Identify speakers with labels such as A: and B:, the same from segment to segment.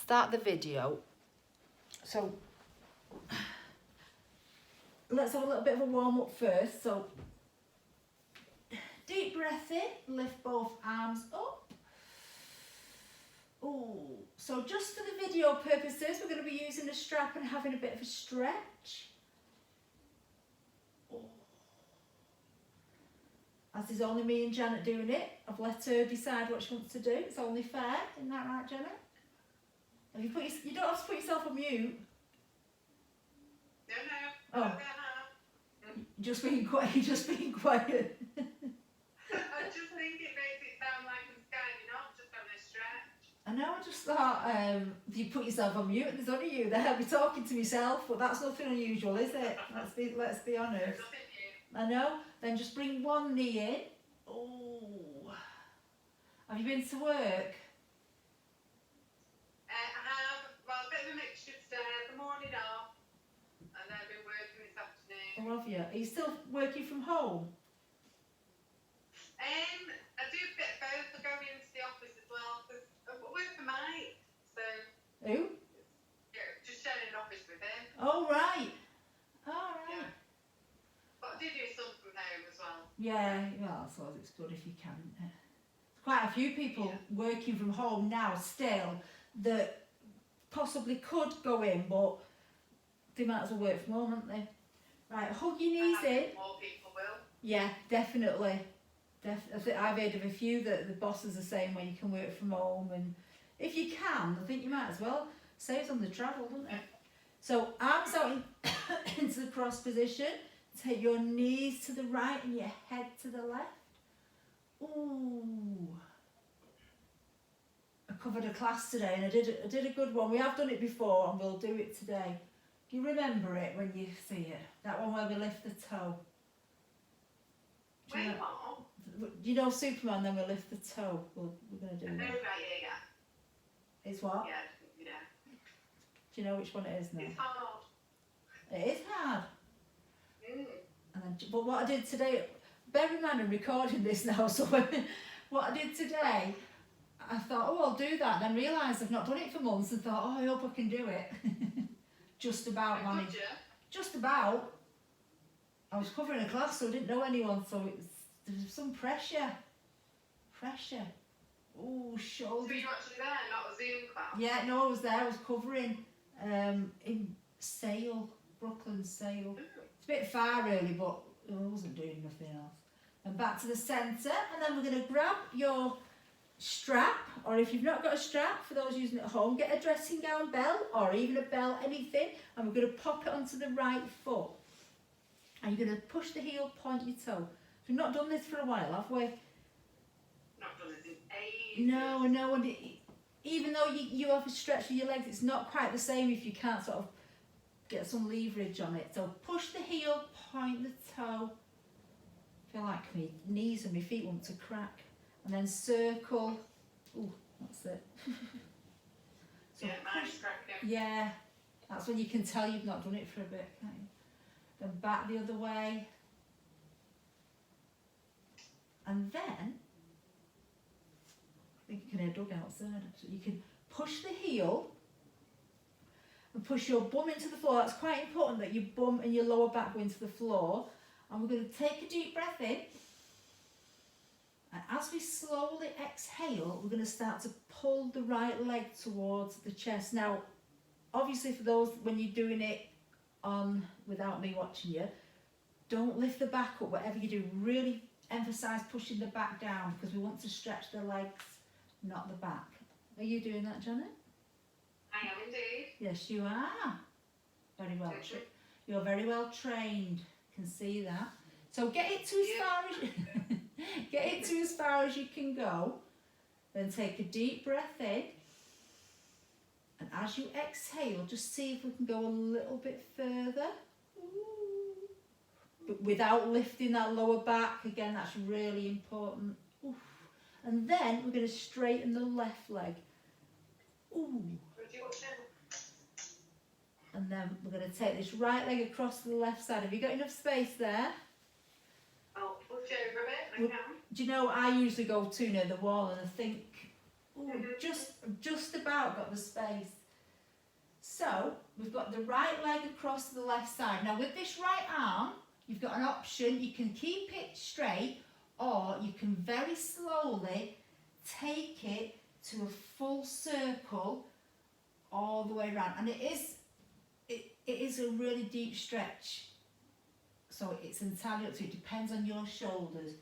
A: start the video. So let's have a little bit of a warm up first. So deep breath in, lift both arms up. Ooh. So just for the video purposes, we're going to be using the strap and having a bit of a stretch. Ooh. As there's only me and Janet doing it, I've let her decide what she wants to do. It's only fair, isn't that right, Janet? Have you you don't have to put yourself on mute.
B: No.
A: Oh. You're just being quiet. You're just being quiet.
B: I just think it makes it sound like I'm standing up, just having a stretch.
A: I know, I just thought you put yourself on mute and there's only you there. I'll be talking to myself, but that's nothing unusual, is it? Let's be honest.
B: There's nothing new.
A: I know. Then just bring one knee in. Oh. Have you been to work?
B: I have, well, a bit of a mixture today. I had the morning off, and then I've been working this afternoon.
A: Or have you? Are you still working from home?
B: I do a bit of both. I go into the office as well, because I work for Mike, so
A: Who?
B: yeah, just sharing an office with him.
A: Oh, right. All right.
B: Yeah. But I do some from home as well.
A: Yeah, well, I suppose it's good if you can. Quite a few people working from home now still that possibly could go in, but they might as well work from home, aren't they? Right, hug your knees in.
B: More people will.
A: Yeah, definitely. I've heard of a few that the bosses are saying where you can work from home, and if you can, I think you might as well. Saves on the travel, doesn't it? So arms out into the cross position. Take your knees to the right and your head to the left. Ooh. I covered a class today and I did a good one. We have done it before and we'll do it today. Do you remember it when you see it? That one where we lift the toe.
B: Wait, what?
A: Do you know Superman, then we lift the toe? We're going to do
B: No,
A: that.
B: right, yeah.
A: It's what?
B: Yeah.
A: Do you know which one it is now?
B: It's hard.
A: It is hard.
B: Mm.
A: And then, but what I did today, bear in mind I'm recording this now, so what I did today, I thought, oh, I'll do that, and then realised I've not done it for months and thought, oh, I hope I can do it. Just about managed. Just about. I was covering a class, so I didn't know anyone, so there was some pressure. Oh, shoulders.
B: So you were actually there, not a Zoom class?
A: Yeah, no, I was there. I was covering in Sale, Brooklyn Sale. It's a bit far really, but I wasn't doing nothing else. And back to the centre, and then we're going to grab your strap, or if you've not got a strap, for those using it at home, get a dressing gown belt, or even a belt, anything, and we're going to pop it onto the right foot. And you're going to push the heel, point your toe. We've not done this for a while, have we?
B: Not done this in ages.
A: No, and even though you have a stretch for your legs, it's not quite the same if you can't sort of get some leverage on it. So push the heel, point the toe. I feel like my knees and my feet want to crack. And then circle. Ooh, that's it. So
B: yeah, mine's cracking.
A: yeah, that's when you can tell you've not done it for a bit, can't you? Then back the other way. And then, I think you can hear Doug outside. So you can push the heel and push your bum into the floor. That's quite important that your bum and your lower back go into the floor. And we're going to take a deep breath in. And as we slowly exhale, we're going to start to pull the right leg towards the chest. Now, obviously for those, when you're doing it on without me watching you, don't lift the back up. Whatever you do, really emphasise pushing the back down, because we want to stretch the legs, not the back. Are you doing that, Janet?
B: I am indeed.
A: Yes, you are. Very well. You're very well trained. Can see that. So get it to as far as get it to as far as you can go. Then take a deep breath in. And as you exhale, just see if we can go a little bit further. Ooh. But without lifting that lower back. Again, that's really important. Oof. And then we're going to straighten the left leg. Ooh. And then we're going to take this right leg across to the left side. Have you got enough space there?
B: I'll push over a bit. I can.
A: Do you know, I usually go too near the wall and I think, Ooh, just about got the space. So we've got the right leg across to the left side. Now with this right arm, you've got an option. You can keep it straight, or you can very slowly take it to a full circle all the way around. And it is a really deep stretch. So it's entirely up to you. It depends on your shoulders.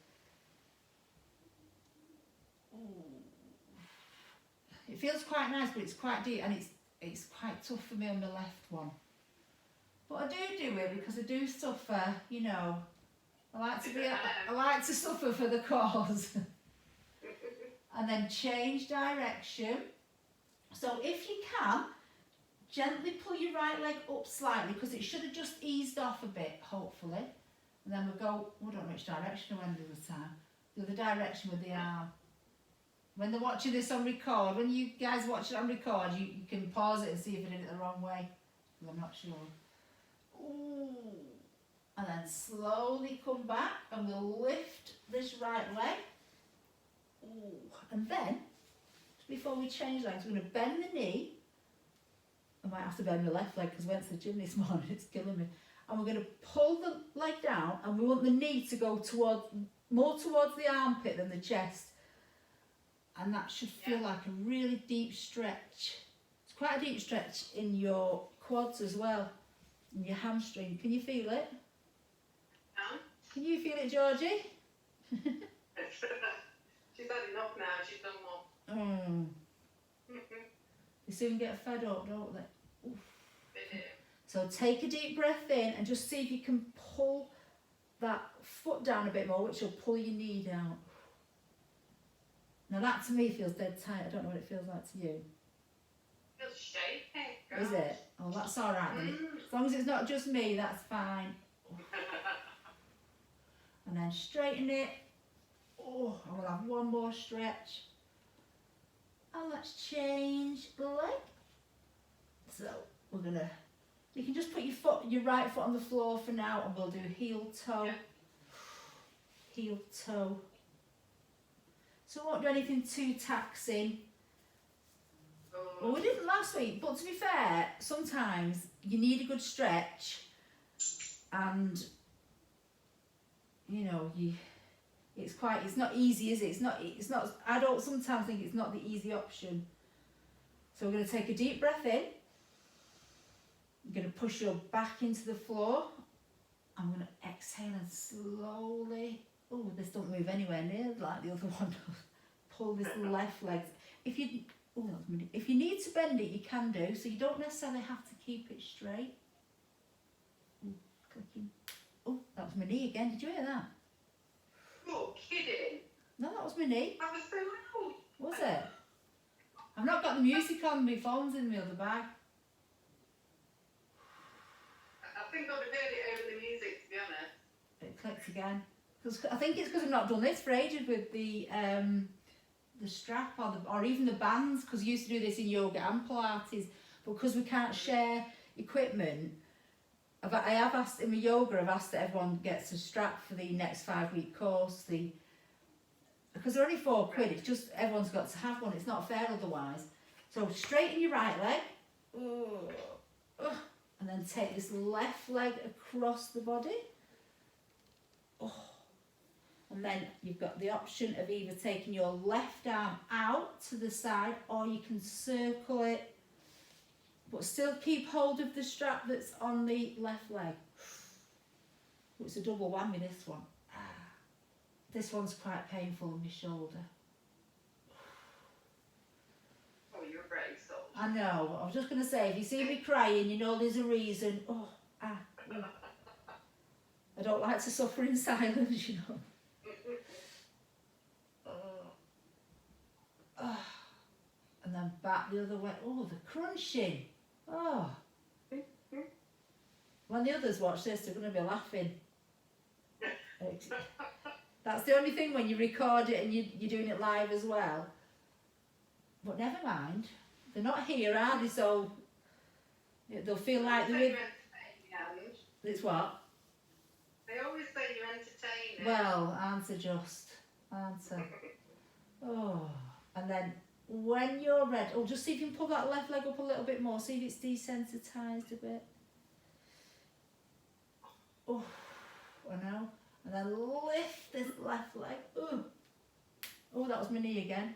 A: Ooh. It feels quite nice, but it's quite deep, and it's quite tough for me on the left one. But I do it because I do suffer, you know. I like to suffer for the cause. And then change direction. So if you can, gently pull your right leg up slightly, because it should have just eased off a bit, hopefully. And then we'll go, I don't know which direction I went the other time. The other direction with the arm. When they're watching this on record, when you guys watch it on record, you can pause it and see if I did it the wrong way. Because I'm not sure. Ooh. And then slowly come back, and we'll lift this right leg. Ooh. And then, before we change legs, we're going to bend the knee. I might have to bend my left leg because I went to the gym this morning, it's killing me. And we're going to pull the leg down, and we want the knee to go more towards the armpit than the chest. And that should feel like a really deep stretch. It's quite a deep stretch in your quads as well, and your hamstring. Can you feel it? Can you feel it, Georgie?
B: She's had enough now, she's done more.
A: They soon get fed up, don't they? Oof. So take a deep breath in and just see if you can pull that foot down a bit more, which will pull your knee down. Now that to me feels dead tight. I don't know what it feels like to you.
B: Feels shaky.
A: Is it? Oh, that's all right then. As long as it's not just me, that's fine. And then straighten it. Oh, I will have one more stretch. And let's change the leg. So we're gonna. You can just put your right foot on the floor for now, and we'll do heel toe. Yeah. Heel toe. So we won't do anything too taxing. Well, we didn't last week, but to be fair, sometimes you need a good stretch, and you know it's not easy, is it? It's not. I don't sometimes think it's not the easy option. So we're going to take a deep breath in. You're going to push your back into the floor. I'm going to exhale and slowly. Oh, this don't move anywhere near like the other one. Pull this left leg. If you need to bend it, you can do. So you don't necessarily have to keep it straight. Ooh, clicking. Oh, that was my knee again. Did you hear that?
B: You're kidding.
A: No, that was my knee.
B: That was so loud.
A: Was it? I've not got the music on. My phone's in the other bag.
B: I think I'd have heard it over the music, to be honest.
A: It clicked again. I think it's because I've not done this for ages with the strap or even the bands, because we used to do this in yoga and Pilates, but because we can't share equipment, I have asked in my yoga, I've asked that everyone gets a strap for the next 5-week course, because they're only £4, it's just everyone's got to have one, it's not fair otherwise. So straighten your right leg, and then take this left leg across the body. And then you've got the option of either taking your left arm out to the side, or you can circle it, but still keep hold of the strap that's on the left leg. It's a double whammy, this one. This one's quite painful on my shoulder.
B: Oh, you're a brave soul.
A: I know. I was just going to say, if you see me crying, you know there's a reason. I don't like to suffer in silence, you know. And then back the other way. Oh, the crunching. Oh. When the others watch this, they're going to be laughing. That's the only thing when you record it and you're doing it live as well. But never mind. They're not here, are they? So they'll feel like they're with... It's what?
B: They always say you're entertaining.
A: Well, aren't they just? Aren't they? Oh. And then when you're ready, just see if you can pull that left leg up a little bit more, see if it's desensitised a bit. Oh, I know. And then lift this left leg. Oh, that was my knee again.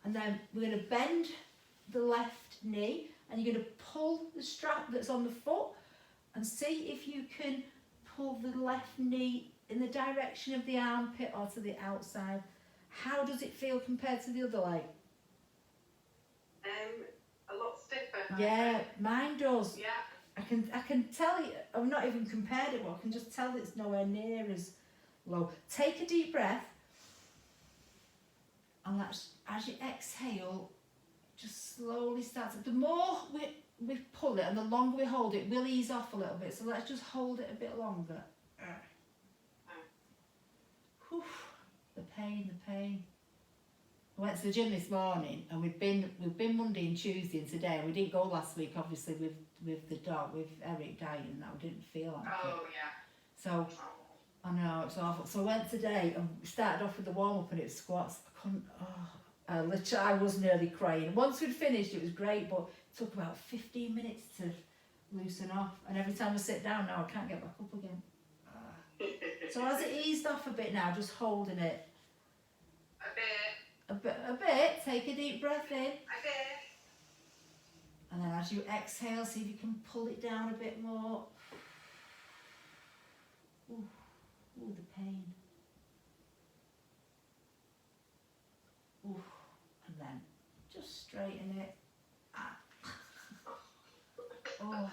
A: And then we're going to bend the left knee and you're going to pull the strap that's on the foot and see if you can pull the left knee in the direction of the armpit or to the outside. How does it feel compared to the other leg?
B: A lot stiffer.
A: Yeah, mine does.
B: Yeah.
A: I can tell you, I've not even compared it, but I can just tell it's nowhere near as low. Take a deep breath and let's, as you exhale, just slowly start to, the more we pull it and the longer we hold it, we'll ease off a little bit. So let's just hold it a bit longer. Whew, the pain. I went to the gym this morning and we've been Monday and Tuesday and today, and we didn't go last week obviously with the dog, with Eric dying, and that we didn't feel like it.
B: Oh yeah.
A: So I know, it's awful. So I went today and we started off with the warm up and it was squats. I was nearly crying. Once we'd finished it was great, but it took about 15 minutes to loosen off, and every time I sit down now I can't get back up again. So as it eased off a bit now, just holding it. A bit, take a deep breath in. And then as you exhale, see if you can pull it down a bit more. Ooh, the pain. Ooh, and then just straighten it. Oh,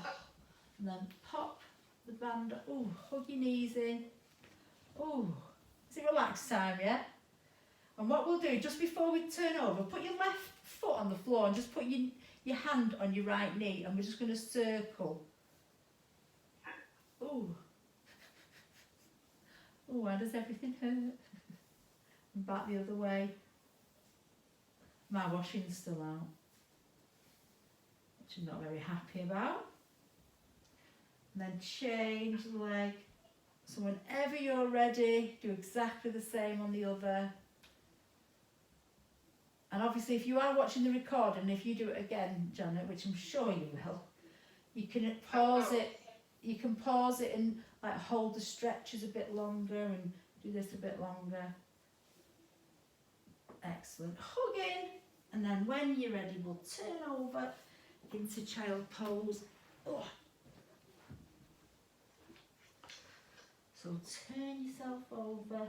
A: and then pop the band up. Ooh, hug your knees in. Ooh, is it relax time, yeah? And what we'll do, just before we turn over, put your left foot on the floor and just put your hand on your right knee, and we're just going to circle. Ooh. Ooh, why does everything hurt? And back the other way. My washing's still out, which I'm not very happy about. And then change the leg. So whenever you're ready, do exactly the same on the other. And obviously if you are watching the recording, and if you do it again, Janet, which I'm sure you will, you can pause it. You can pause it and like hold the stretches a bit longer and do this a bit longer. Excellent. Hug in. And then when you're ready, we'll turn over into child pose. Oh. So turn yourself over.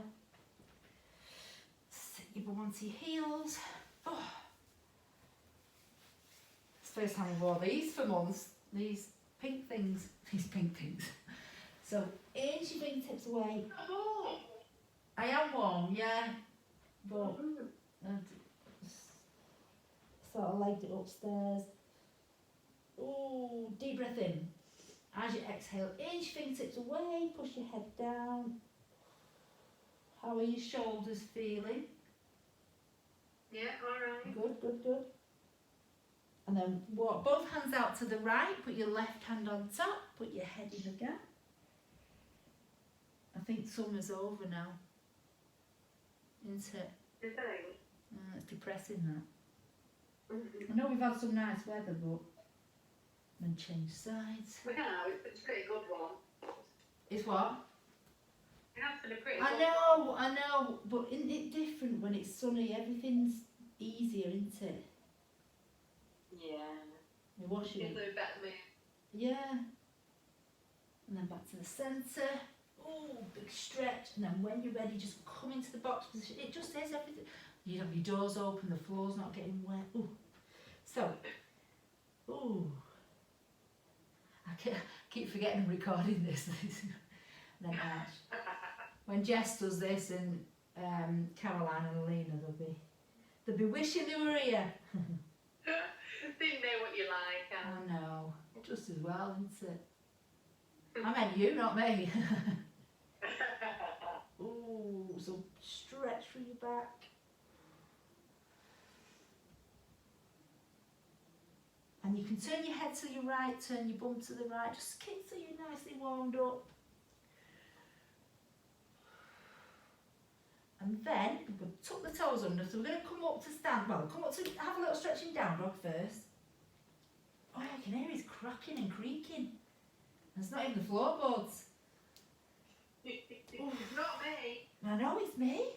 A: Sit your bum onto your heels. Oh. It's the first time I've wore these for months. These pink things. So inch your fingertips away.
B: Oh.
A: I am warm, yeah. But sort of legged it upstairs. Ooh, deep breath in. As you exhale, inch your fingertips away, push your head down. How are your shoulders feeling?
B: Yeah, alright.
A: Good. And then walk both hands out to the right, put your left hand on top, put your head in again. I think summer's over now. Isn't it?
B: You think?
A: It's depressing that. I know we've had some nice weather, but then change sides.
B: We have, it's a pretty good one.
A: It's what?
B: It has been a pretty
A: I
B: good
A: know, but isn't it different when it's sunny? Everything's easier, isn't it?
B: Yeah.
A: You're washing
B: It's
A: it.
B: a better me.
A: Yeah. And then back to the centre. Ooh, big stretch. And then when you're ready, just come into the box position. It just is everything. You have your doors open, the floor's not getting wet. Ooh. So, ooh. I keep forgetting I'm recording this. Then when Jess does this, and Caroline and Alina, they'll be wishing they were here.
B: They know what you like.
A: I know, just as well, isn't it? I meant you, not me. Ooh, so stretch through your back. And you can turn your head to your right, turn your bum to the right, just keep so you're nicely warmed up. And then we're going to tuck the toes under. So we're going to come up to stand. Well, come up to have a little stretching down dog first. Oh, I can hear he's cracking and creaking. It's not even the floorboards.
B: It's not me.
A: I know it's me.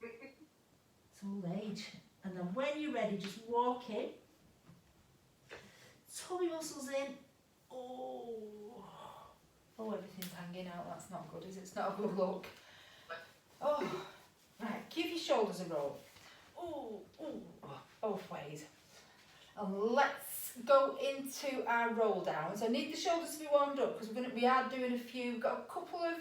A: It's old age. And then when you're ready, just walk in. Tummy muscles in. Oh, everything's hanging out. That's not good, is it? It's not a good look. Oh, right. Give your shoulders a roll. Oh, both ways. And let's go into our roll downs. I need the shoulders to be warmed up because we are doing a few. We've got a couple of.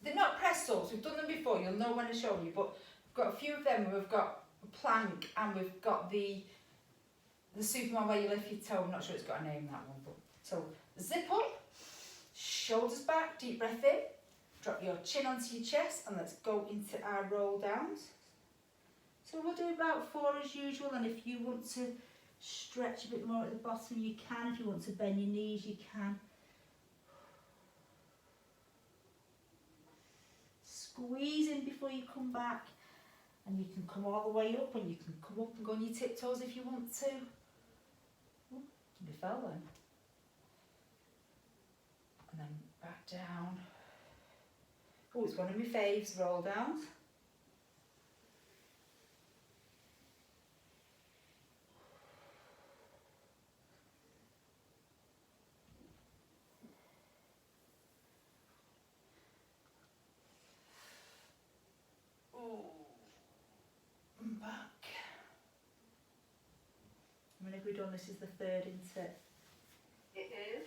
A: They're not press ups. We've done them before. You'll know when I show you. But we've got a few of them where we've got a plank and we've got the Superman where you lift your toe. I'm not sure it's got a name, that one. But so zip up, shoulders back, deep breath in, drop your chin onto your chest, and let's go into our roll downs. So we'll do about 4 as usual, and if you want to stretch a bit more at the bottom, you can. If you want to bend your knees, you can. Squeeze in before you come back, and you can come all the way up, and you can come up and go on your tiptoes if you want to. Ooh, you fell then. And then back down. Oh, it's one of my faves, roll downs. And back. When have we done this? Is the third, isn't it?
B: It is.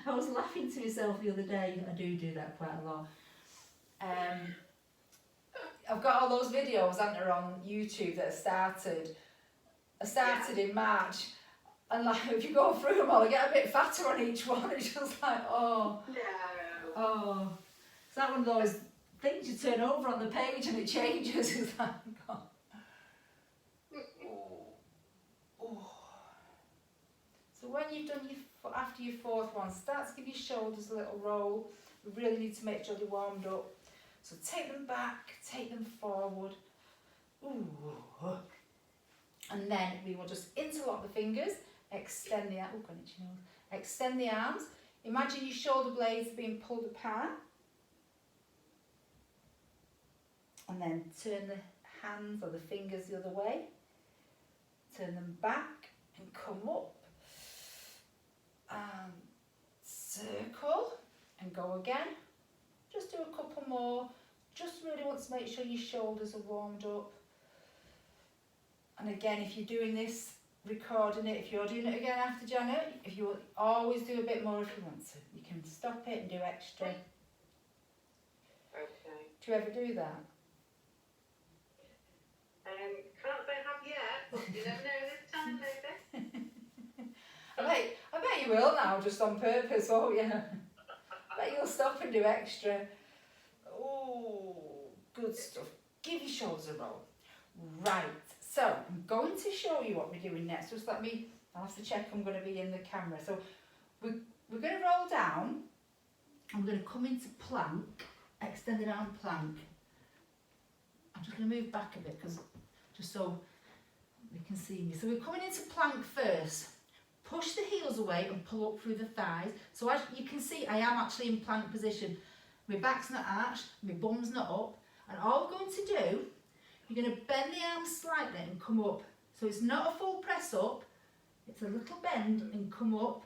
A: I was laughing to myself the other day. I do that quite a lot. I've got all those videos, haven't I, on YouTube that I started in March. And like, if you go through them all, I get a bit fatter on each one. It's just like, oh.
B: No.
A: Oh. It's like one of those things you turn over on the page and it changes. It's like, oh. Oh. So when you've done after your fourth one, start to give your shoulders a little roll. We really need to make sure they're warmed up. So take them back, take them forward. Ooh. And then we will just interlock the fingers, extend the extend the arms. Imagine your shoulder blades being pulled apart. And then turn the hands or the fingers the other way. Turn them back and come up. And circle and go again. Just do a couple more. Just really want to make sure your shoulders are warmed up. And again, if you're doing this, recording it, if you're doing it again after Janet, if you always do a bit more if you want to. You can stop it and do extra.
B: Okay.
A: Do you ever do that?
B: Can't say I have yet, but you never know this time, maybe.
A: I bet you will now, just on purpose, won't you? I bet you'll stop and do extra. Oh, good stuff. Give your shoulders a roll. Right, so I'm going to show you what we're doing next. Just I'll have to check I'm going to be in the camera. So we're going to roll down and we're going to come into plank, extended arm plank. I'm just going to move back a bit just so you can see me. So we're coming into plank first. Push the heels away and pull up through the thighs. So as you can see, I am actually in plank position. My back's not arched, my bum's not up. And all we're going to do, you're going to bend the arms slightly and come up. So it's not a full press up, it's a little bend and come up.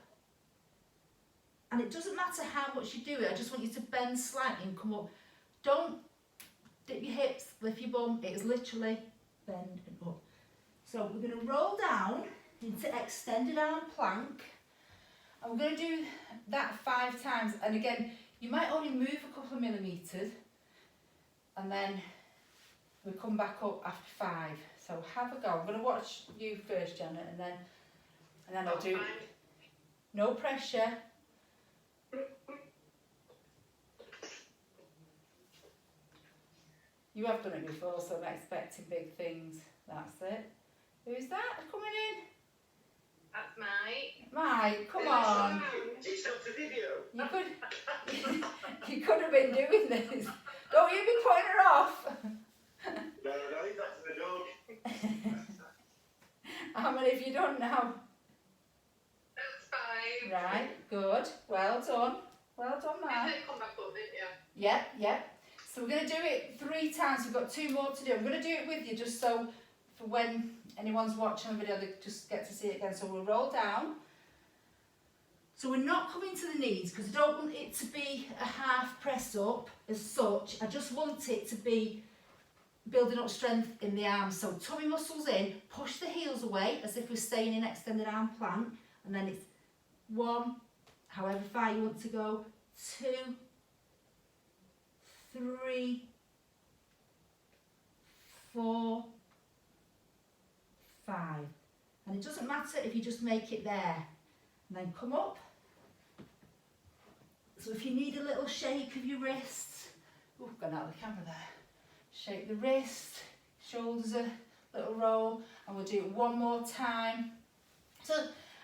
A: And it doesn't matter how much you do it, I just want you to bend slightly and come up. Don't dip your hips, lift your bum, it is literally bend and up. So we're going to roll down into extended arm plank. And we're going to do that 5 times. And again, you might only move a couple of millimetres. And then we'll come back up after 5. So have a go. I'm going to watch you first, Janet, and then I'll do. No pressure. You have done it before, so I'm expecting big things. That's it. Who's that coming in?
B: That's mine.
A: Mike, come on.
C: It's not a video.
A: You could have been doing this. Don't you be putting her off.
C: No, leave that to the dog.
A: How many have you done now?
B: That's 5.
A: Right, good. Well done. Well done,
B: You
A: Mike.
B: did come back up, didn't you?
A: Yep. So we're going to do it 3 times. We've got 2 more to do. I'm going to do it with you just so for when anyone's watching the video, they just get to see it again. So we'll roll down. So we're not coming to the knees because I don't want it to be a half press up as such. I just want it to be building up strength in the arms. So tummy muscles in, push the heels away as if we're staying in extended arm plank. And then it's 1, however far you want to go, 2, 3, 4, 5. And it doesn't matter if you just make it there. And then come up. So if you need a little shake of your wrists, oh, gone out of the camera there. Shake the wrist, shoulders a little roll, and we'll do it 1 more time. So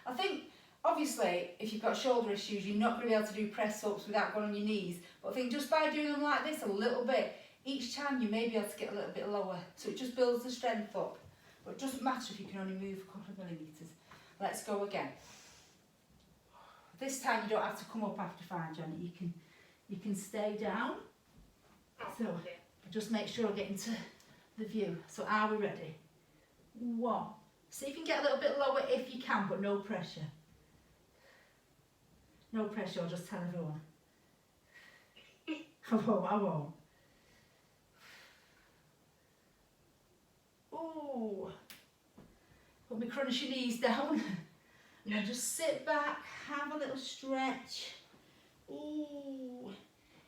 A: I think, obviously, if you've got shoulder issues, you're not going to be able to do press-ups without going on your knees. But I think just by doing them like this a little bit, each time you may be able to get a little bit lower. So it just builds the strength up. But it doesn't matter if you can only move a couple of millimetres. Let's go again. This time you don't have to come up after 5, Janet. You can stay down. So just make sure I get into the view. So are we ready? 1. See if you can get a little bit lower if you can, but no pressure. No pressure, I'll just tell everyone. I won't. Ooh. Put me crunch your knees down. And then just sit back, have a little stretch. Ooh.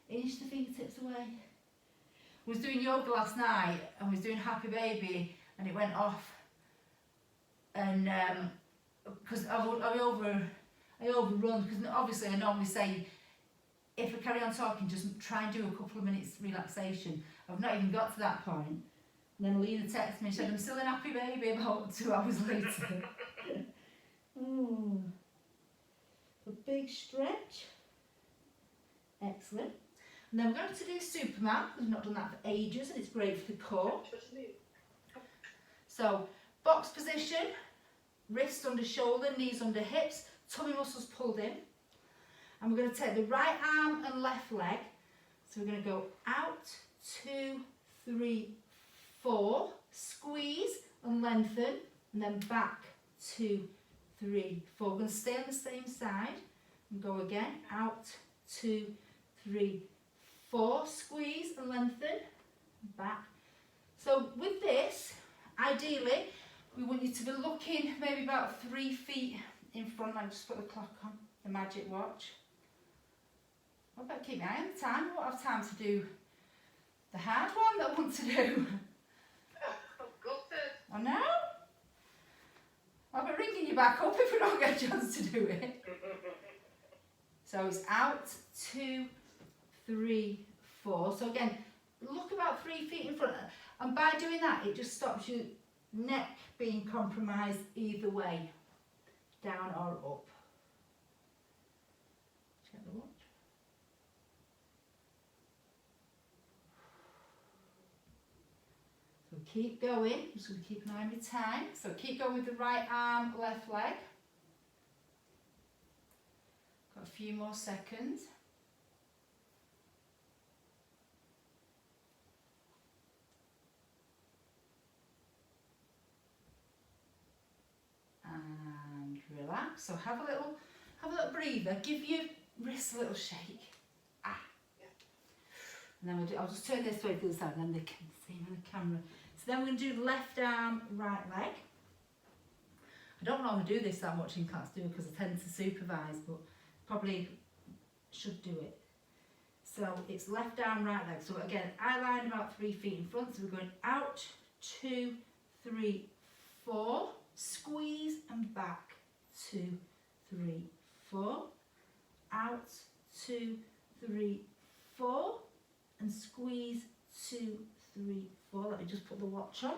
A: Inch the fingertips away. I was doing yoga last night and was doing Happy Baby and it went off. And because I overrun, because obviously I normally say if I carry on talking, just try and do a couple of minutes relaxation. I've not even got to that point. And then Lena texted me and said, I'm still in Happy Baby about 2 hours later. A big stretch. Excellent. And then we're going to do Superman, because we've not done that for ages and it's great for the core. So, box position, wrist under shoulder, knees under hips, tummy muscles pulled in. And we're going to take the right arm and left leg. So we're going to go out, 2, 3, 4, squeeze and lengthen, and then back, 2, 3, 4. We're going to stay on the same side and go again, out, 2, 3, 4, squeeze and lengthen, back. So with this, ideally, we want you to be looking maybe about 3 feet in front. I just put the clock on, the magic watch. I better keep my eye on the time. I won't have time to do the hard one that I want to do. I know. I'll be ringing you back up if we don't get a chance to do it. So it's out, 2, 3, 4. So again, look about 3 feet in front. And by doing that, it just stops your neck being compromised either way, down or up. Check the watch. So keep going. I'm just going to keep an eye on my time. So keep going with the right arm, left leg. Got a few more seconds. And relax. So have a little breather. Give your wrists a little shake. And then I'll just turn this way to the side and then they can see me on the camera. So then we're going to do left arm, right leg. I don't normally do this that much in class, do I? Because I tend to supervise, but probably should do it. So it's left arm, right leg. So again, eye line about 3 feet in front. So we're going out, 2, 3, 4. Squeeze and back, 2, 3, 4. Out, 2, 3, 4. And squeeze, 2, 3, 4. Let me just put the watch on,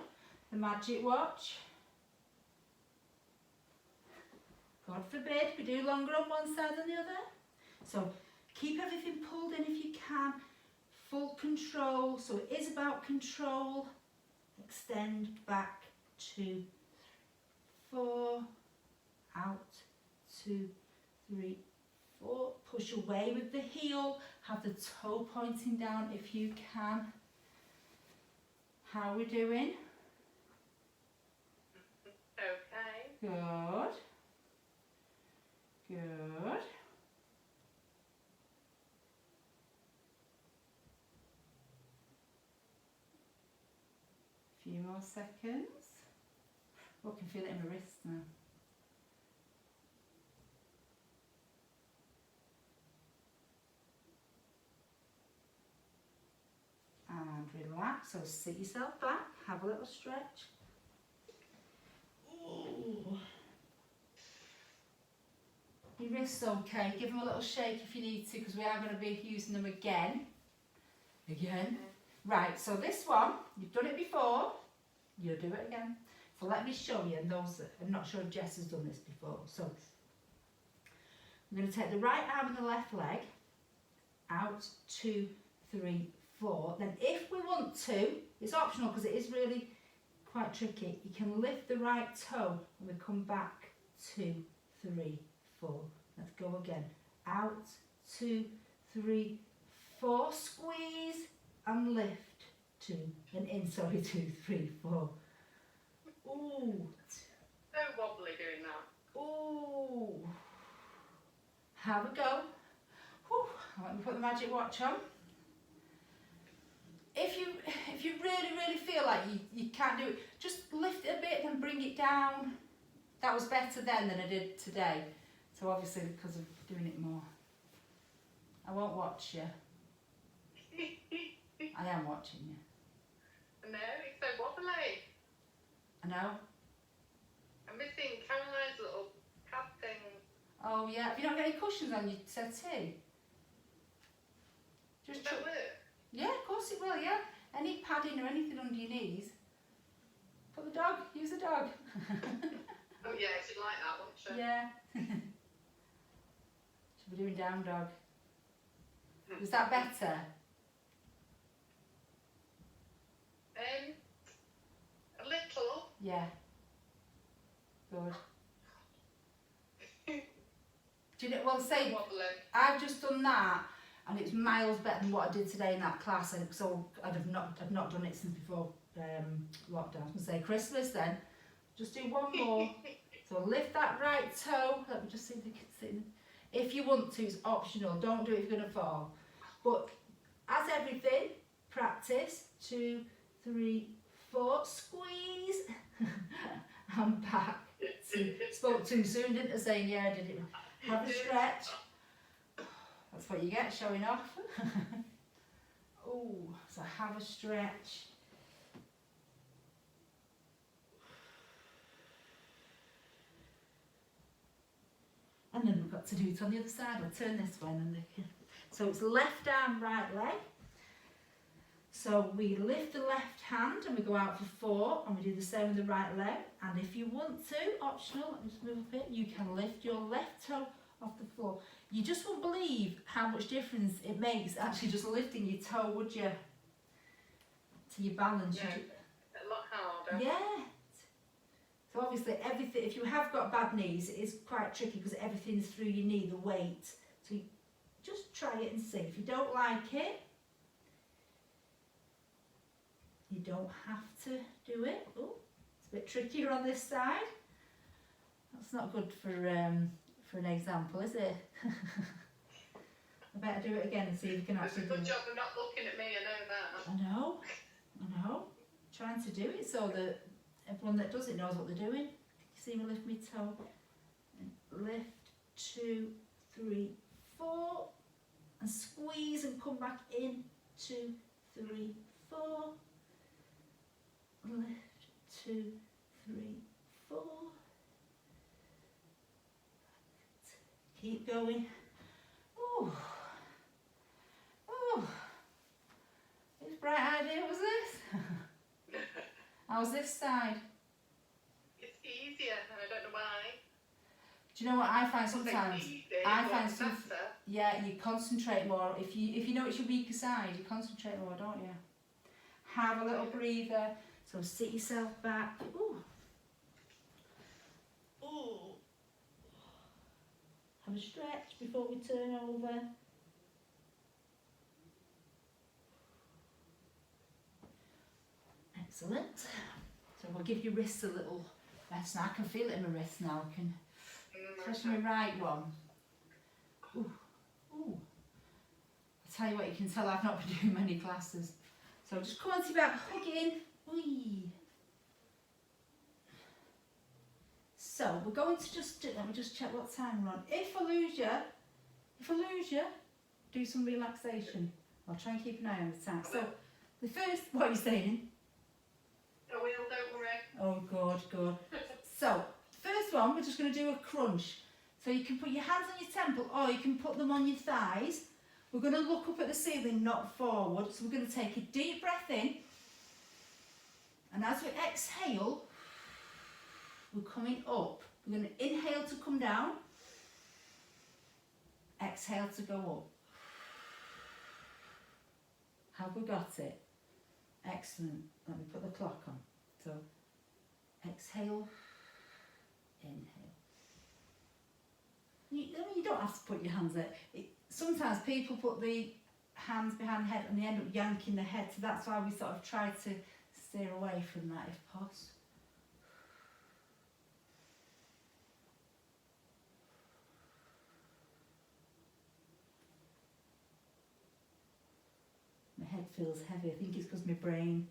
A: the magic watch. God forbid we do longer on one side than the other. So keep everything pulled in if you can. Full control. So it is about control. Extend back, 2, 4, out, 2, 3, 4. Push away with the heel. Have the toe pointing down if you can. How are we doing?
B: Okay.
A: Good. Good. Few more seconds. Oh, I can feel it in my wrist now. And relax. So sit yourself back. Have a little stretch. Ooh. Your wrist's okay. Give them a little shake if you need to, because we are going to be using them again. Right, so this one, you've done it before, you'll do it again. So let me show you, and those, I'm not sure if Jess has done this before. So I'm going to take the right arm and the left leg, out, 2, 3, 4. Then if we want to, it's optional because it is really quite tricky, you can lift the right toe and we come back, 2, 3, 4. Let's go again. Out, 2, 3, 4. Squeeze and lift. 2 and in. Sorry, 2, 3, 4. Ooh.
B: So wobbly doing that.
A: Ooh. Have a go. Whew. Let me put the magic watch on. If you really feel like you can't do it, just lift it a bit and bring it down. That was better then than I did today. So obviously because of doing it more. I won't watch you. I am watching you.
B: No, it's so wobbly.
A: I know.
B: I'm missing Caroline's little pad thing.
A: Oh yeah. Have you not got any cushions on your settee?
B: Does
A: Just
B: that work?
A: yeah, of course it will, yeah. Any padding or anything under your knees. Put the dog, use the dog.
B: Oh yeah, she'd like that, wouldn't she?
A: Yeah. Should be doing down dog. Is that better?
B: A little.
A: Yeah. Good. Do you know, well say,
B: Wobbly.
A: I've just done that and it's miles better than what I did today in that class, and so I've not done it since before lockdown. I was going to say Christmas then. Just do one more. So lift that right toe. Let me just see if you can see. If you want to, it's optional. Don't do it if you're going to fall. But as everything, practice. 2, 3, 4. Squeeze. And back. Spoke too soon, didn't I? Saying yeah, I did it. Have a stretch. That's what you get, showing off. Oh, so have a stretch. And then we've got to do it on the other side. I'll turn this one and so it's left arm, right leg. So we lift the left hand and we go out for 4, and we do the same with the right leg. And if you want to, optional, let me just move a bit, you can lift your left toe off the floor. You just won't believe how much difference it makes actually just lifting your toe, would you? To your balance.
B: Yeah, a lot harder.
A: Yeah. So obviously everything, if you have got bad knees, it is quite tricky because everything's through your knee, the weight. So you just try it and see. If you don't like it, you don't have to do it. Oh, it's a bit trickier on this side. That's not good for an example, is it? I better do it again and see if you can
B: It's a
A: actually do
B: good
A: it.
B: job of not looking at me, I know that.
A: I know. Trying to do it so that everyone that does it knows what they're doing. You see me lift my toe. And lift, 2, 3, 4. And squeeze and come back in. 2, 3, 4. Lift, 2, 3, 4. Keep going. Oh. Oh. Whose bright idea was this? How's this side?
B: It's easier, and I don't know why.
A: Do you know what I find sometimes? I find some,
C: Matter.
A: yeah, you concentrate more. If you know it's your weaker side, you concentrate more, don't you? Have a little breather. So sit yourself back. Ooh. Ooh. Have a stretch before we turn over. Excellent. So we'll give your wrists a little rest now. I can feel it in my wrists now. I can, especially my right one. Ooh. Ooh. I tell you what, you can tell I've not been doing many classes. So just come on to your back, hug in. Whee. So we're going to just let me just check what time we're on. If I lose you, do some relaxation. I'll try and keep an eye on the time. So the first, what are you saying?
B: I will, don't worry.
A: Oh, good. So first one, we're just going to do a crunch. So you can put your hands on your temple, or you can put them on your thighs. We're going to look up at the ceiling, not forward. So we're going to take a deep breath in. And as we exhale, we're coming up. We're going to inhale to come down. Exhale to go up. Have we got it? Excellent. Let me put the clock on. So exhale, inhale. You don't have to put your hands there. Sometimes people put the hands behind the head and they end up yanking the head. So that's why we sort of try to steer away from that if possible. My head feels heavy. I think it's because my brain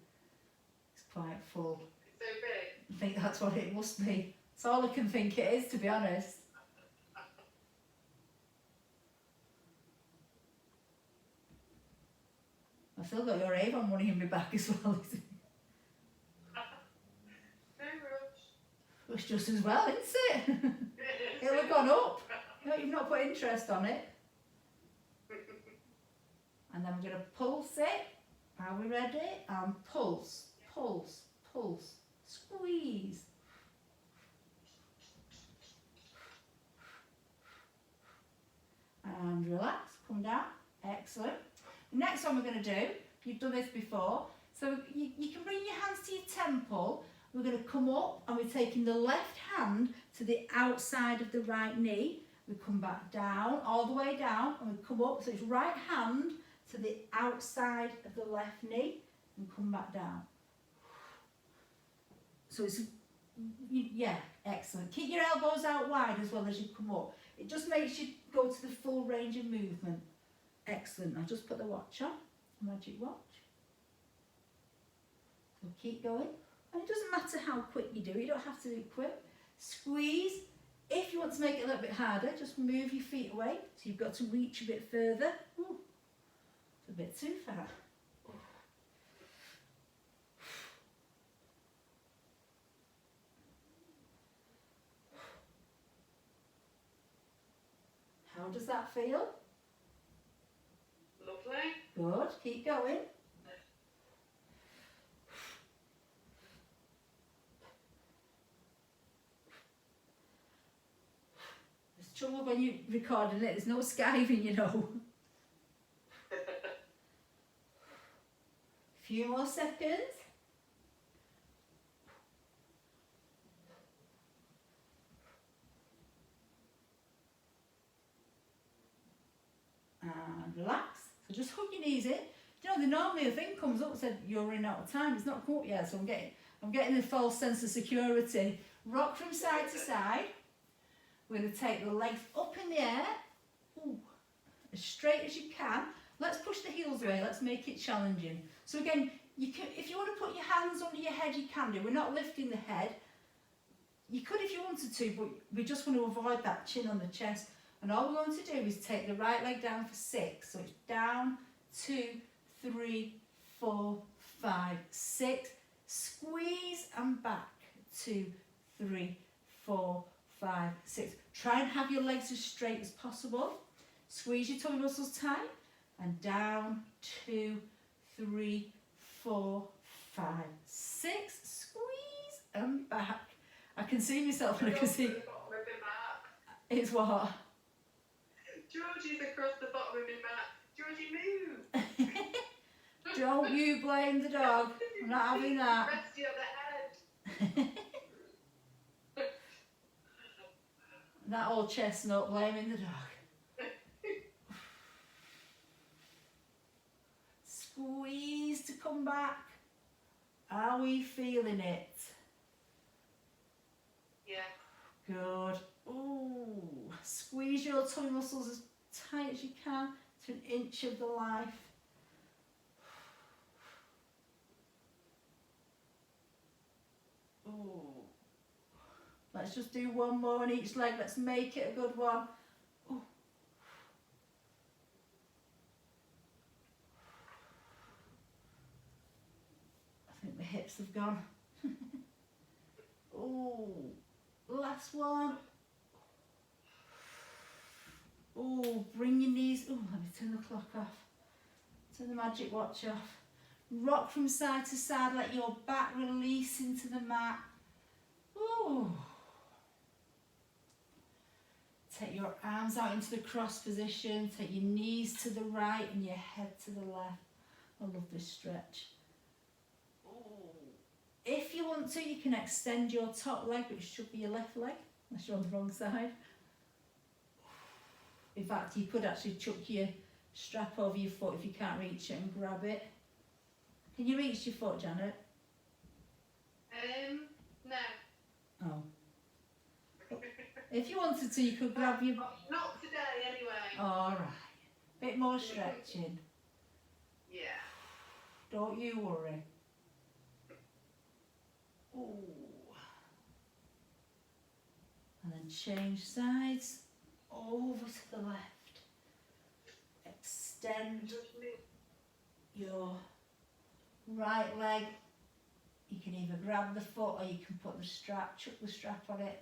A: is quite full.
B: It's so big.
A: I think that's what it must be. It's all I can think it is, to be honest. I've still got your Avon money in my back as well.
B: No rush.
A: It's just as well, isn't it? It'll have gone up. No, you've not put interest on it. And then we're going to pulse it. Are we ready? And pulse, pulse, pulse. Squeeze. And relax, come down. Excellent. The next one we're going to do, you've done this before, so you can bring your hands to your temple. We're going to come up and we're taking the left hand to the outside of the right knee. We come back down, all the way down, and we come up, so it's right hand to the outside of the left knee and come back down. So it's, yeah, excellent. Keep your elbows out wide as well as you come up. It just makes you go to the full range of movement. Excellent. I'll just put the watch on, magic watch. So keep going. And it doesn't matter how quick you do it, you don't have to do it quick. Squeeze. If you want to make it a little bit harder, just move your feet away. So you've got to reach a bit further. Ooh, it's a bit too far. How does that feel?
B: Lovely.
A: Good, keep going. There's trouble when you're recording it, there's no skiving, you know. Few more seconds. And relax. So just hook your knees in. You know, normally a thing comes up and said you're running out of time. It's not come up yet, so I'm getting a false sense of security. Rock from side to side. We're going to take the legs up in the air, ooh, as straight as you can. Let's push the heels away. Let's make it challenging. So again, you can, if you want to put your hands under your head, you can do. We're not lifting the head. You could if you wanted to, but we just want to avoid that chin on the chest. And all we're going to do is take the right leg down for 6. So it's down, 2, 3, 4, 5, 6. Squeeze and back. 2, 3, 4, 5, 6. Try and have your legs as straight as possible. Squeeze your tummy muscles tight. And down, 2, 3, 4, 5, 6. Squeeze and back. I can see myself and I can see. It's what?
B: Georgie's across the bottom of my mat. Georgie, move!
A: Don't you blame the dog. I'm not having that.
B: Rest your other head.
A: That old chestnut blaming the dog. Squeeze to come back. Are we feeling it?
B: Yeah.
A: Good. Ooh. Squeeze your tummy muscles as tight as you can to an inch of the life. Ooh. Let's just do one more on each leg. Let's make it a good one. Ooh. I think the hips have gone. Ooh. Last one. Ooh, bring your knees. Ooh, let me turn the clock off. Turn the magic watch off. Rock from side to side, let your back release into the mat. Ooh. Take your arms out into the cross position. Take your knees to the right and your head to the left. I love this stretch. Ooh. If you want to, you can extend your top leg, which should be your left leg, unless you're on the wrong side. In fact, you could actually chuck your strap over your foot if you can't reach it and grab it. Can you reach your foot, Janet?
B: No.
A: Oh. If you wanted to, you could grab your...
B: Not today, anyway.
A: Alright. Bit more stretching.
B: Yeah.
A: Don't you worry. Ooh. And then change sides over to the left. Extend your right leg. You can either grab the foot or you can put the strap, chuck the strap on it.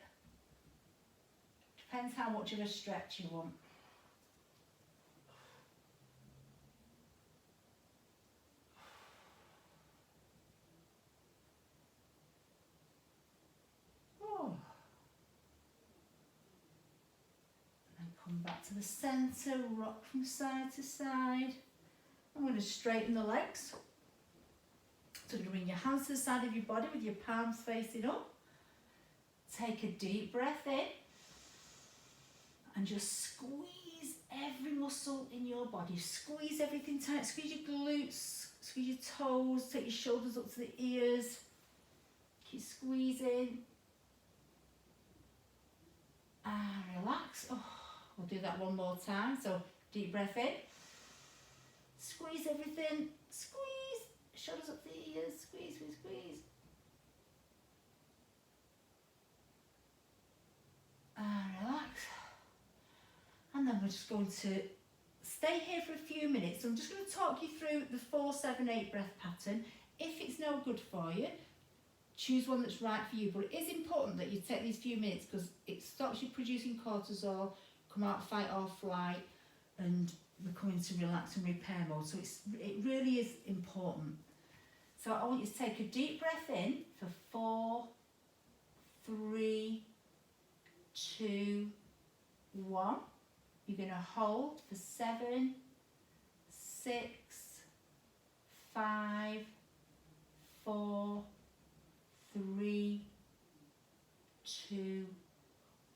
A: Depends how much of a stretch you want. Oh. And then come back to the centre, rock from side to side. I'm going to straighten the legs. So you're going to bring your hands to the side of your body with your palms facing up. Take a deep breath in. And just squeeze every muscle in your body. Squeeze everything tight. Squeeze your glutes, squeeze your toes, take your shoulders up to the ears. Keep squeezing. And relax. Oh, we'll do that one more time. So deep breath in. Squeeze everything. Squeeze. Shoulders up to the ears. Squeeze, squeeze, squeeze. And relax. And then we're just going to stay here for a few minutes. I'm just going to talk you through the 4-7-8 breath pattern. If it's no good for you, choose one that's right for you. But it is important that you take these few minutes because it stops you producing cortisol, come out fight or flight, and become into relax and repair mode. So it really is important. So I want you to take a deep breath in for 4, 3, 2, 1. You're going to hold for 7, 6, 5, 4, 3, 2,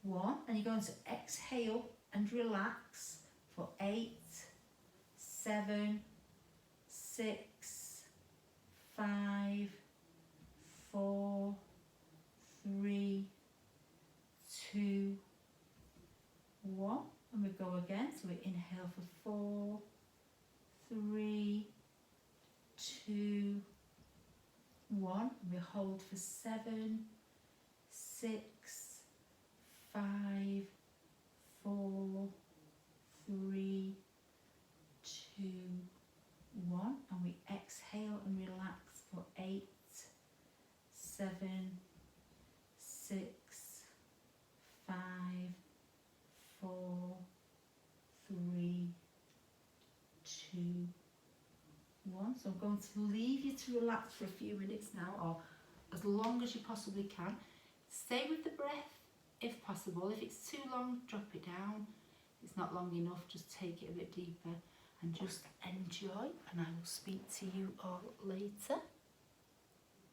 A: 1. And you're going to exhale and relax for 8, 7, 6, 5, 4, 3, 2, 1. And we go again. So we inhale for 4, 3, 2, 1. We hold for 7, 6, 5, 4, 3, 2, 1. And we exhale and relax for 8, 7, 6, 5, 4, 3, 2, 1. So I'm going to leave you to relax for a few minutes now, or as long as you possibly can. Stay with the breath if possible. If it's too long, drop it down. If it's not long enough, just take it a bit deeper and just enjoy. And I will speak to you all later.